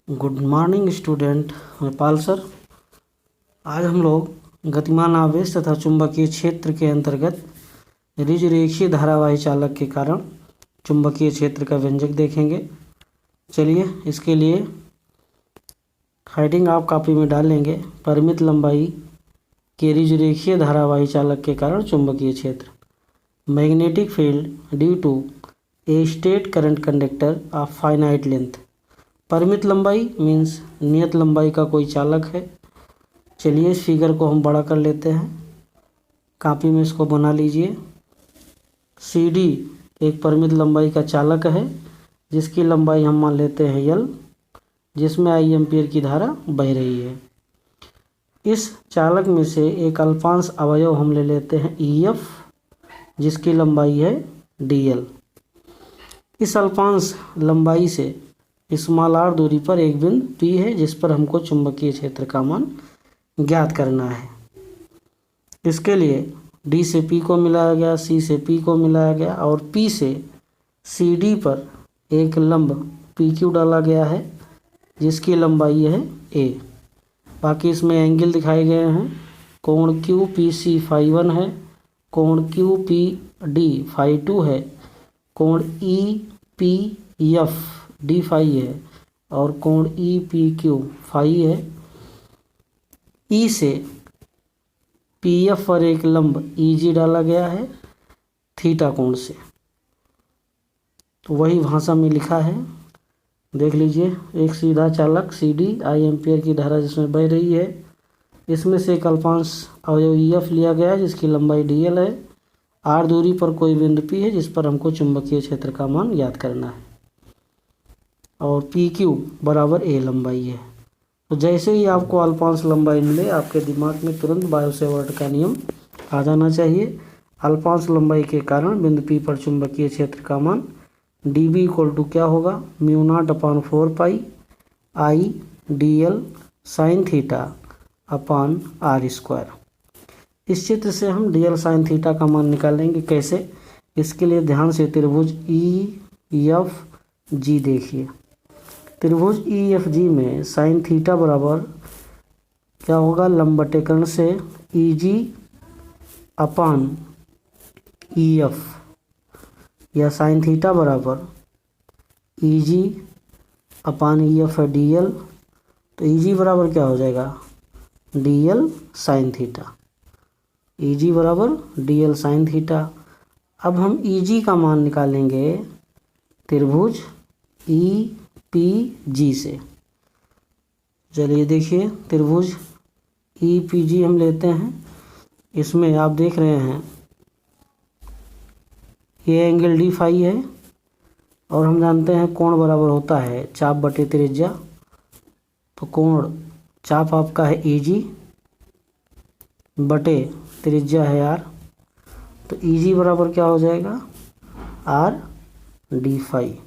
Good morning student, मैं पाल sir. आज हम लोग गतिमान आवेश तथा चुंबकीय क्षेत्र के अंतर्गत ऋजुरेखीय धारावाही चालक के कारण चुंबकीय क्षेत्र का व्यंजक देखेंगे। चलिए, इसके लिए हेडिंग आप कॉपी में डाल लेंगे। परिमित लंबाई के ऋजुरेखीय धारावाही चालक के कारण चुंबकीय क्षेत्र। Magnetic field due to a straight current conductor of finite length. परिमित लंबाई मीन्स नियत लंबाई का कोई चालक है। चलिए, इस फिगर को हम बड़ा कर लेते हैं। कॉपी में इसको बना लीजिए। सी डी एक परिमित लंबाई का चालक है जिसकी लंबाई हम मान लेते हैं L, जिसमें I एम्पीयर की धारा बह रही है। इस चालक में से एक अल्पांश अवयव हम ले लेते हैं EF, जिसकी लंबाई है DL। इस अल्पांश लंबाई से स्मॉल r दूरी पर एक बिंदु P है जिस पर हमको चुंबकीय क्षेत्र का मान ज्ञात करना है। इसके लिए D से P को मिलाया गया, C से P को मिलाया गया और P से CD पर एक लंब PQ डाला गया है जिसकी लंबाई है A। बाकी इसमें एंगल दिखाए गए हैं। कोण QPC φ1 है, कोण QPD φ2 है, कोण EPF D फाई है और कोण EPQ फाई है। E से PF पर एक लंब EG डाला गया है थीटा कोण से, तो वही भाषा में लिखा है। देख लीजिए, एक सीधा चालक CD I एम्पीयर की धारा जिसमें बह रही है, इसमें से एक अल्पांश अवयव EF लिया गया है जिसकी लंबाई DL है। R दूरी पर कोई बिंदु P है जिस पर हमको चुंबकीय क्षेत्र का मान ज्ञात करना है और PQ बराबर A लंबाई है। तो जैसे ही आपको अल्पांश लंबाई मिले, आपके दिमाग में तुरंत बायो-सेवर्ट का नियम आ जाना चाहिए। अल्पांश लंबाई के कारण बिंदु P पर चुंबकीय क्षेत्र का मान dB इक्वल टू क्या होगा, μ0/4 I dl sine theta upon r²। इस चित्र से हम dl साइन थीटा का मान निकालेंगे। कैसे? इसके लिए ध्यान से त्रिभुज EFG देखिए। त्रिभुज EFG में साइन थीटा बराबर क्या होगा, लंबवतीकरण से EG अपान EF, या साइन थीटा बराबर EG अपान EF है DL। तो EG बराबर क्या हो जाएगा, DL साइन थीटा। EG बराबर DL साइन थीटा। अब हम EG का मान निकालेंगे त्रिभुज EPG से। चलिए देखिए, त्रिभुज EPG हम लेते हैं। इसमें आप देख रहे हैं ये एंगल D फाई है और हम जानते हैं कोण बराबर होता है चाप बटे त्रिज्या। तो कोण चाप आपका है EG बटे त्रिज्या है R। तो EG बराबर क्या हो जाएगा, R D फाई।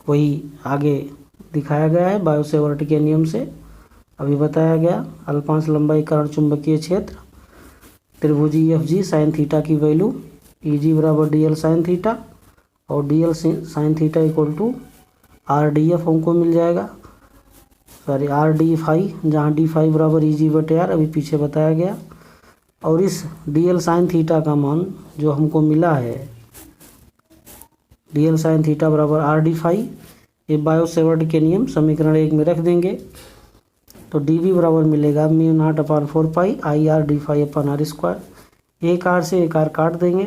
वही आगे दिखाया गया है बायो-सेवर्ट के नियम से अभी बताया गया। अल्पांश लंबाई कारण चुंबकीय क्षेत्र त्रिभुज EFG साइन थीटा की वैल्यू EG बराबर DL साइन थीटा और DL sine theta equal to RDF हमको मिल जाएगा, सॉरी RD फाई, जहाँ D फाई बराबर EG बटे R अभी पीछे बताया गया। और इस DL साइन थीटा का मान जो हमको मिला है, DL साइन थीटा बराबर RD फाई, ये बायो-सेवर्ट के नियम समीकरण 1 में रख देंगे। तो DB बराबर मिलेगा μ0/4 IR D फाई अपन R²। एक R से एक R काट देंगे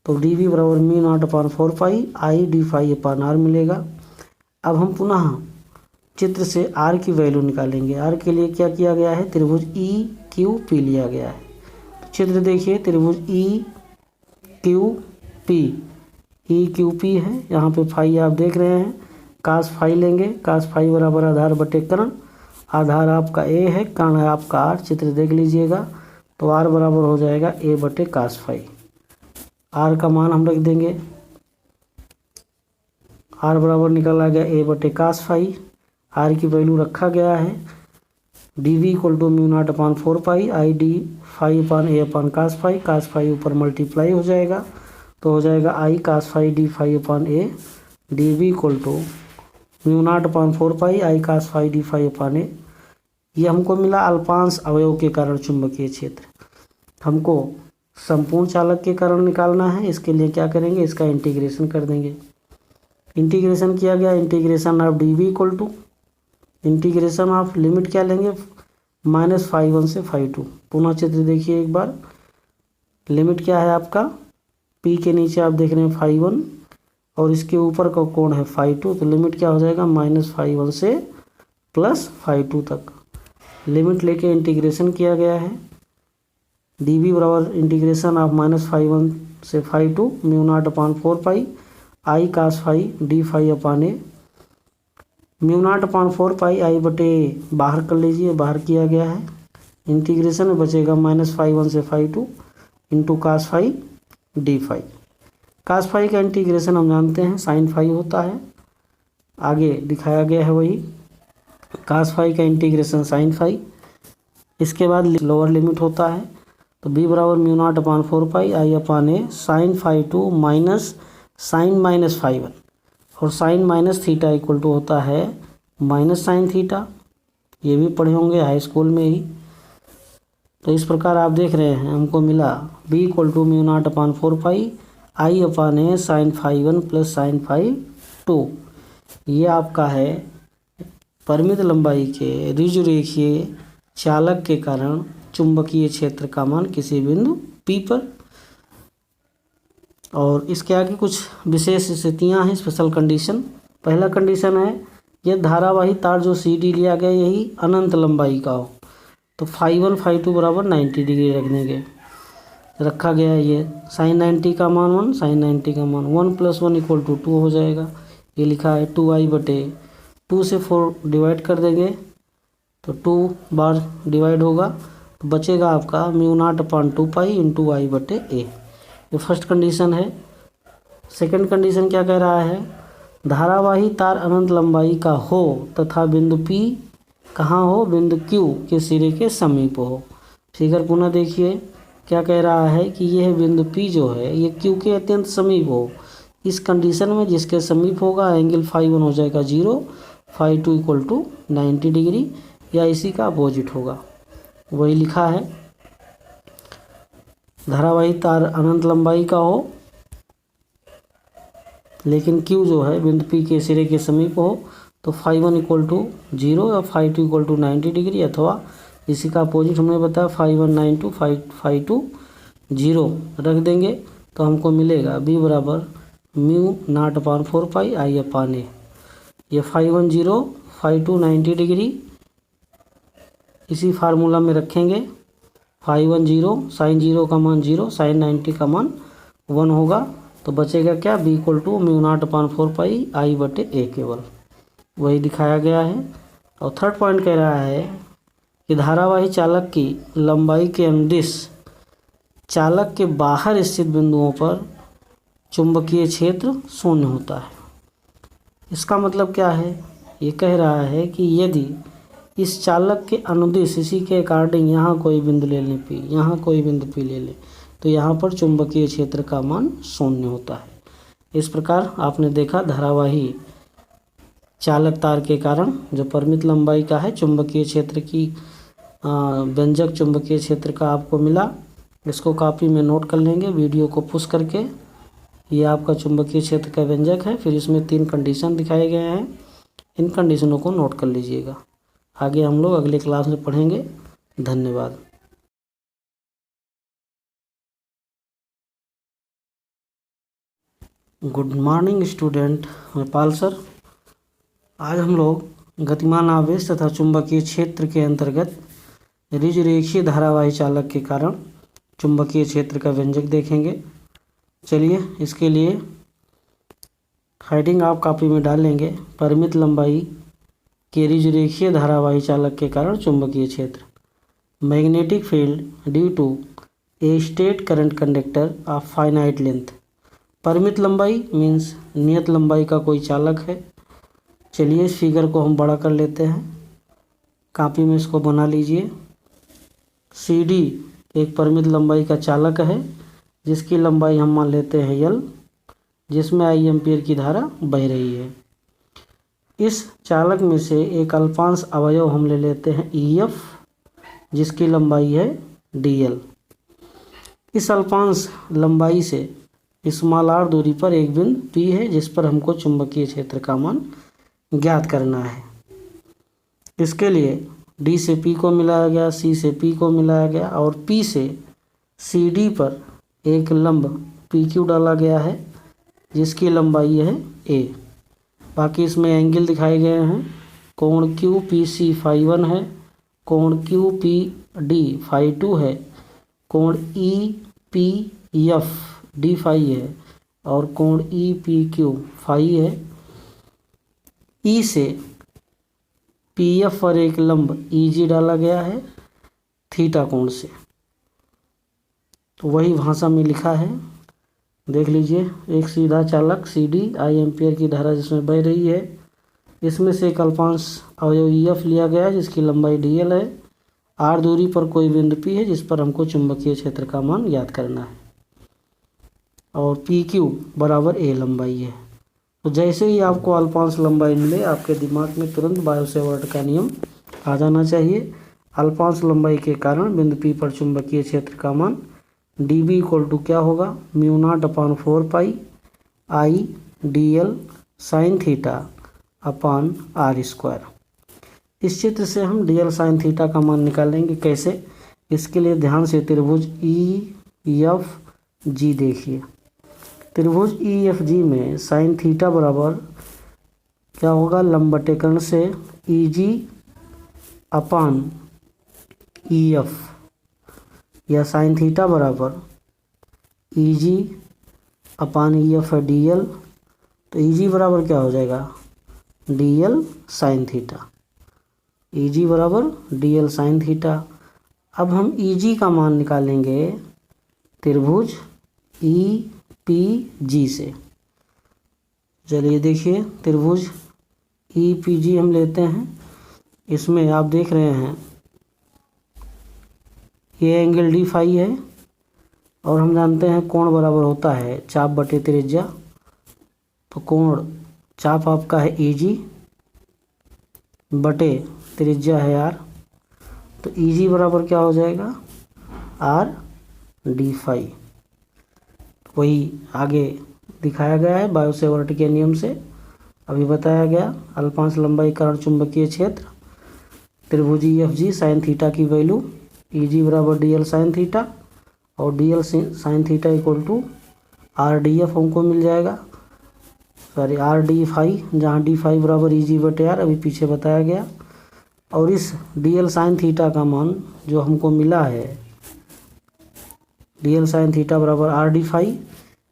तो DB बराबर μ0/4 I D phi upon R मिलेगा। अब हम पुनः चित्र से R की वैल्यू निकालेंगे। R के लिए क्या किया गया है, त्रिभुज EQP लिया गया है। तो चित्र देखिए, त्रिभुज EQP है, यहाँ पे फाई आप देख रहे हैं। कास फाई लेंगे, कास फाई बराबर आधार बटे कर्ण। आधार आपका A है, कर्ण है आपका R। चित्र देख लीजिएगा, तो R बराबर हो जाएगा A बटे कास फाई। R का मान हम रख देंगे, R बराबर निकला गया A बटे कास फाई। R की वैल्यू रखा गया है। DV equal to μ0/4 I D phi upon A upon cos phi. Cos phi ऊपर मल्टीप्लाई हो जाएगा तो हो जाएगा I cos phi D phi upon A। DV equal to mu not upon 4 pi I cos phi D phi upon A. ये हमको मिला अल्पांश अवयव के कारण चुंबकीय क्षेत्र। हमको संपूर्ण चालक के कारण निकालना है। इसके लिए क्या करेंगे, इसका इंटीग्रेशन कर देंगे। इंटीग्रेशन किया गया, integration of D V equal to integration of limit क्या लेंगे, -φ1 से φ2। पुनः चित्र देखिए एक बार। लिमिट क्या है आपका, P के नीचे आप देख रहे हैं φ1 और इसके ऊपर का कोण है φ2, तो लिमिट क्या हो जाएगा -φ1 से +φ2 तक। लिमिट लेके इंटीग्रेशन किया गया है। dv बराबर इंटीग्रेशन ऑफ -φ1 से φ2 mu naught upon 4 pi I cos phi D phi upon A. Mu naught upon 4 pi आई बटे बाहर कर लीजिए, बाहर किया गया है। इंटीग्रेशन में बचेगा -φ1 से φ2 into cos phi D phi. Cos phi का इंटीग्रेशन हम जानते हैं साइन फाई होता है, आगे दिखाया गया है वही। कास फाई का इंटीग्रेशन साइन फाई। इसके बाद लोअर लिमिट होता है, तो b बराबर mu not upon 4 pi I upon A sine φ2 minus sine -φ1 और sine minus theta equal to होता है माइनस साइन थीटा। ये भी पढ़े होंगे हाई स्कूल में ही। तो इस प्रकार आप देख रहे हैं हमको मिला b equal to mu not upon 4 pi I upon A sine φ1 plus sine φ2। ये आपका है परिमित लंबाई के ऋजुरेखीय चालक के कारण चुंबकीय क्षेत्र का मान किसी बिंदु P पर। और इसके आगे कुछ विशेष स्थितियां हैं, स्पेशल कंडीशन। पहला कंडीशन है ये धारावाही तार जो CD लिया गया यही अनंत लंबाई का हो, तो φ1 φ2 बराबर 90 डिग्री रख देंगे। रखा गया है ये साइन 90 का मान 1, साइन 90 का मान 1 + 1 = 2 हो जाएगा। ये लिखा है 2i बटे 2 से 4 डिवाइड कर देंगे तो 2 बार डिवाइड होगा, तो बचेगा आपका mu not upon 2 pi into I बटे ए। ये फर्स्ट कंडीशन है। सेकंड कंडीशन क्या कह रहा है, धारावाही तार अनंत लंबाई का हो तथा बिंदु P कहाँ हो, बिंदु Q के सिरे के समीप हो। फिगर पुनः देखिए क्या कह रहा है कि यह बिंदु P जो है ये Q के अत्यंत समीप हो। इस कंडीशन में जिसके समीप होगा एंगल φ1 हो जाएगा 0, φ2 = 90 डिग्री या इसी का अपोजिट होगा। वही लिखा है धारावाही तार अनंत लंबाई का हो लेकिन Q जो है बिंदु P के सिरे के समीप हो, तो φ1 = 0 या φ2 = 90 डिग्री, अथवा इसी का अपोजिट हमने बताया φ1 90 φ2 0 रख देंगे तो हमको मिलेगा b बराबर mu not upon 4 pi I upon A. ये φ1 0 φ2 90 डिग्री इसी फार्मूला में रखेंगे। φ1 0 साइन 0 का मान 0 साइन 90 का मान 1 होगा, तो बचेगा क्या, b = mu naught upon 4 pi आई बटे ए केवल। वही दिखाया गया है। और थर्ड पॉइंट कह रहा है कि धारावाही चालक की लंबाई के अनुदिश चालक के बाहर स्थित बिंदुओं पर चुंबकीय क्षेत्र शून्य होता है। इसका मतलब क्या है, ये कह रहा है कि यदि इस चालक के अनुदिश इसी के अकॉर्डिंग यहाँ कोई बिंदु ले लें P, यहाँ कोई बिंदु P ले लें, तो यहाँ पर चुंबकीय क्षेत्र का मान शून्य होता है। इस प्रकार आपने देखा धारावाही चालक तार के कारण जो परिमित लंबाई का है चुंबकीय क्षेत्र की व्यंजक चुंबकीय क्षेत्र का आपको मिला। इसको कॉपी में नोट कर लेंगे वीडियो को पुश करके। ये आपका चुंबकीय क्षेत्र का व्यंजक है। फिर इसमें 3 कंडीशन दिखाए गए हैं, इन कंडीशनों को नोट कर लीजिएगा। आगे हम लोग अगले क्लास में पढ़ेंगे। धन्यवाद। गुड मॉर्निंग स्टूडेंट, मैं पाल सर। आज हम लोग गतिमान आवेश तथा चुंबकीय क्षेत्र के अंतर्गत ऋजुरेखीय धारावाही चालक के कारण चुंबकीय क्षेत्र का व्यंजक देखेंगे। चलिए इसके लिए हेडिंग आप कॉपी में डाल लेंगे, परिमित लंबाई के ऋजुरेखीय धारावाही चालक के कारण चुंबकीय क्षेत्र। Magnetic field due to a straight current conductor of finite length. परिमित लंबाई मीन्स नियत लंबाई का कोई चालक है। चलिए इस फिगर को हम बड़ा कर लेते हैं, कॉपी में इसको बना लीजिए। CD एक परिमित लंबाई का चालक है जिसकी लंबाई हम मान लेते हैं L, जिसमें I एम्पीयर की धारा बह रही है। इस चालक में से एक अल्पांश अवयव हम ले लेते हैं EF, जिसकी लंबाई है DL। इस अल्पांश लंबाई से स्मॉल r दूरी पर एक बिंदु P है, जिस पर हमको चुंबकीय क्षेत्र का मान ज्ञात करना है। इसके लिए D से P को मिलाया गया, C से P को मिलाया गया और P से CD पर एक लंब PQ डाला गया है, जिसकी लंबाई है A। बाकी इसमें एंगल दिखाए गए हैं। कोण QPC φ1 है, कोण QPD φ2 है, कोण EPF D फाई है और कोण EPQ फाई है। E से PF पर एक लंब EG डाला गया है थीटा कोण से। तो वही भाषा में लिखा है, देख लीजिए। एक सीधा चालक CD I एम्पियर की धारा जिसमें बह रही है, इसमें से एक अल्पांश अवयव EF लिया गया है, जिसकी लंबाई DL है। R दूरी पर कोई बिंदु P है, जिस पर हमको चुंबकीय क्षेत्र का मान ज्ञात करना है और PQ बराबर A लंबाई है। तो जैसे ही आपको अल्पांश लंबाई मिले, आपके दिमाग में तुरंत बायो-सेवर्ट का नियम आ जाना चाहिए। अल्पांश लंबाई के कारण बिंदु P पर चुंबकीय क्षेत्र का मान dB इक्वल टू क्या होगा, μ0/4 I dl sine theta upon r²। इस चित्र से हम dl साइन थीटा का मान निकालेंगे। कैसे? इसके लिए ध्यान से त्रिभुज EFG देखिए। त्रिभुज EFG में साइन थीटा बराबर क्या होगा, लंबवतीकरण से EG अपान EF, या साइन थीटा बराबर EG अपान EF है DL। तो EG बराबर क्या हो जाएगा, DL साइन थीटा। EG बराबर DL साइन थीटा। अब हम EG का मान निकालेंगे त्रिभुज EPG से। चलिए देखिए, त्रिभुज EPG हम लेते हैं। इसमें आप देख रहे हैं ये एंगल D फाई है और हम जानते हैं कोण बराबर होता है चाप बटे त्रिज्या। तो कोण चाप आपका है EG बटे त्रिज्या है R। तो EG बराबर क्या हो जाएगा, R D फाई। वही आगे दिखाया गया है बायो-सेवर्ट के नियम से अभी बताया गया। अल्पांश लंबाई कारण चुंबकीय क्षेत्र त्रिभुज EFG साइन थीटा की वैल्यू EG बराबर DL साइन थीटा और DL sine theta equal to RDF हमको मिल जाएगा, सॉरी RD फाई, जहाँ D फाई बराबर EG बटे R अभी पीछे बताया गया। और इस DL साइन थीटा का मान जो हमको मिला है, DL साइन थीटा बराबर RD फाई,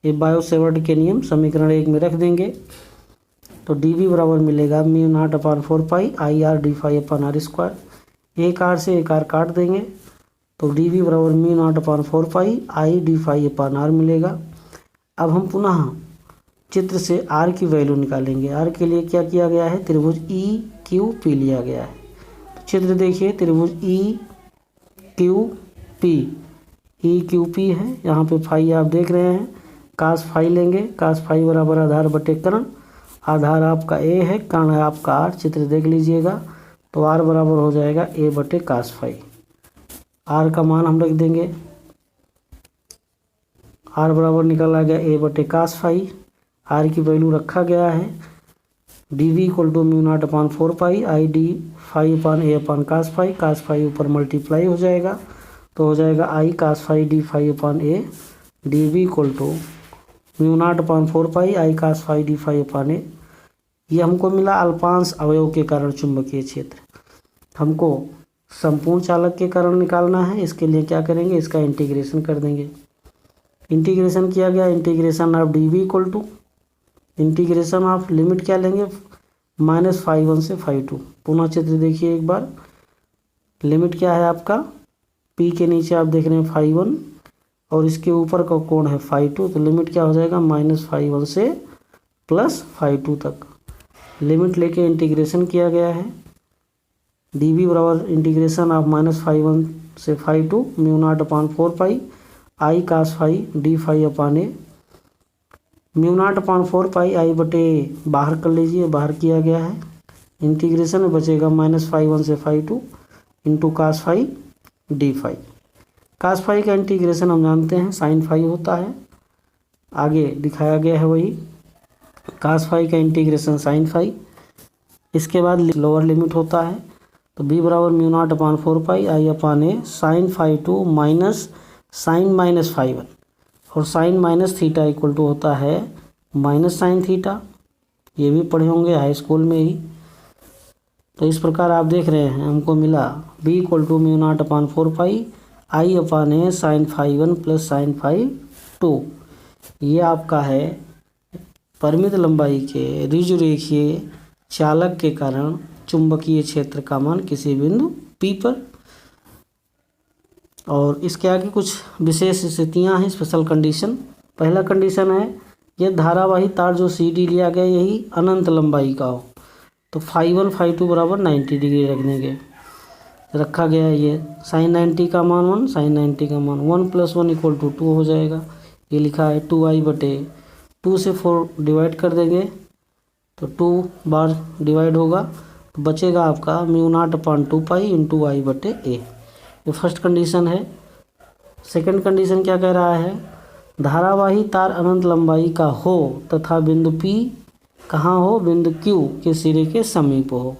ये बायो-सेवर्ट के नियम समीकरण 1 में रख देंगे। तो DB बराबर मिलेगा μ0/4 IR D फाई अपान R²। एक R से एक R काट देंगे तो DB बराबर μ0/4 I D phi upon R मिलेगा। अब हम पुनः चित्र से R की वैल्यू निकालेंगे। R के लिए क्या किया गया है, त्रिभुज EQP लिया गया है। तो चित्र देखिए, त्रिभुज EQP है, यहाँ पे फाई आप देख रहे हैं, कास फाई लेंगे। कास फाई बराबर आधार बटे कर्ण, आधार आपका A है, कर्ण है आपका R। चित्र देख लीजिएगा। तो R बराबर हो जाएगा A बटे कास फाई। R का मान हम रख देंगे, R बराबर निकाला गया A बटे कास फाई। R की वैल्यू रखा गया है, DB equal to μ0/4 I D phi upon A upon cos phi. Cos phi ऊपर मल्टीप्लाई हो जाएगा तो हो जाएगा I cos phi D phi upon A। DB equal to μ0/4 I cos phi D phi upon A। ये हमको मिला अल्पांश अवयव के कारण चुंबकीय क्षेत्र। हमको संपूर्ण चालक के कारण निकालना है। इसके लिए क्या करेंगे, इसका इंटीग्रेशन कर देंगे। इंटीग्रेशन किया गया, integration of DB equal to integration of limit क्या लेंगे, -φ1 से φ2। पुनः चित्र देखिए एक बार। लिमिट क्या है आपका, P के नीचे आप देख रहे हैं φ1 और इसके ऊपर का कोण है φ2। तो लिमिट क्या हो जाएगा, -φ1 से +φ2 तक लिमिट लेके इंटीग्रेशन किया गया है। DB बराबर इंटीग्रेशन ऑफ -φ1 से φ2 μ0/4 I cos phi D phi upon A। μ0/4 I बटे बाहर कर लीजिए, बाहर किया गया है इंटीग्रेशन में बचेगा -φ1 से φ2 इंटू cos φ d φ। cos φ का इंटीग्रेशन हम जानते हैं sin φ होता है, आगे दिखाया गया है वही cos φ का इंटीग्रेशन sin φ। इसके बाद लोअर लिमिट होता है तो b बराबर μ0/4 I upon A sin φ2 minus sine minus φ1 और sine minus theta equal to होता है माइनस साइन थीटा। ये भी पढ़े होंगे हाई स्कूल में ही। तो इस प्रकार आप देख रहे हैं हमको मिला b equal to μ0/4 I upon A sine φ1 plus sine φ2। ये आपका है परिमित लंबाई के ऋजुरेखीय चालक के कारण चुंबकीय क्षेत्र का मान किसी बिंदु P पर। और इसके आगे कुछ विशेष स्थितियां हैं, स्पेशल कंडीशन। पहला कंडीशन है ये धारावाही तार जो CD लिया गया यही अनंत लंबाई का हो तो φ1 φ2 बराबर 90 डिग्री रख देंगे। रखा गया है ये साइन 90 का मान 1 साइन 90 का मान 1 + 1 = 2 हो जाएगा। ये लिखा है 2i/2 से 4 डिवाइड कर देंगे तो 2 बार डिवाइड होगा तो बचेगा आपका μ0/2 इंटू i/a। ये फर्स्ट कंडीशन है। सेकंड कंडीशन क्या कह रहा है, धारावाही तार अनंत लंबाई का हो तथा बिंदु P कहाँ हो, बिंदु Q के सिरे के समीप हो।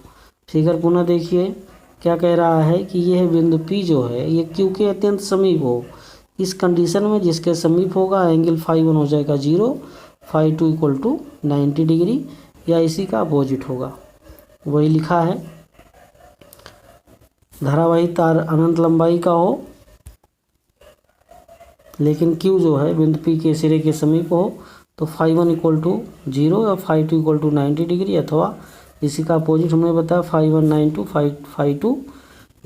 फिगर पुनः देखिए क्या कह रहा है कि यह बिंदु P जो है ये Q के अत्यंत समीप हो। इस कंडीशन में जिसके समीप होगा एंगल φ1 हो जाएगा 0, φ2 = 90 डिग्री या इसी का अपोजिट होगा। वही लिखा है धारावाही तार अनंत लंबाई का हो लेकिन Q जो है बिंदु P के सिरे के समीप हो तो φ1 = 0 या φ2 = 90 डिग्री अथवा इसी का अपोजिट हमने बताया φ1 90 φ2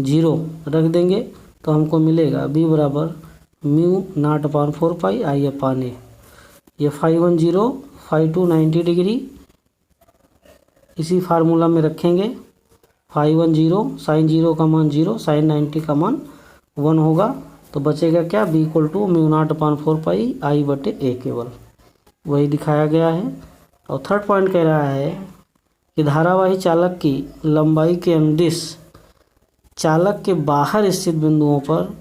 0 रख देंगे तो हमको मिलेगा b बराबर μ0/4 आई अपान ए। ये φ1 0 φ2 90 डिग्री इसी फार्मूला में रखेंगे। φ1 0 साइन 0 का मान 0 साइन 90 का मान 1 होगा तो बचेगा क्या b = μ0/4 i/a केवल। वही दिखाया गया है। और थर्ड पॉइंट कह रहा है कि धारावाही चालक की लंबाई के अनुदिश चालक के बाहर स्थित बिंदुओं पर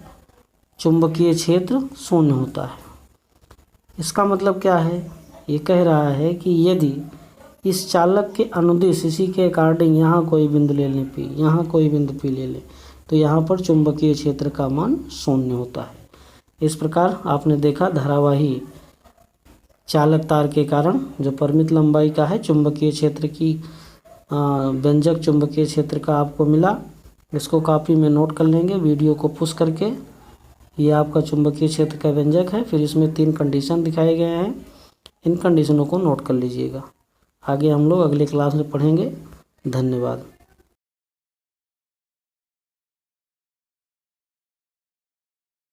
चुंबकीय क्षेत्र शून्य होता है। इसका मतलब क्या है, ये कह रहा है कि यदि इस चालक के अनुदिश इसी के अकॉर्डिंग यहाँ कोई बिंदु ले लें P, यहाँ कोई बिंदु P ले लें तो यहाँ पर चुंबकीय क्षेत्र का मान शून्य होता है। इस प्रकार आपने देखा धारावाही चालक तार के कारण जो परिमित लंबाई का है चुंबकीय क्षेत्र की व्यंजक चुंबकीय क्षेत्र का आपको मिला। इसको कॉपी में नोट कर लेंगे वीडियो को पुश करके। ये आपका चुंबकीय क्षेत्र का व्यंजक है। फिर इसमें 3 कंडीशन दिखाए गए हैं, इन कंडीशनों को नोट कर लीजिएगा। आगे हम लोग अगले क्लास में पढ़ेंगे। धन्यवाद।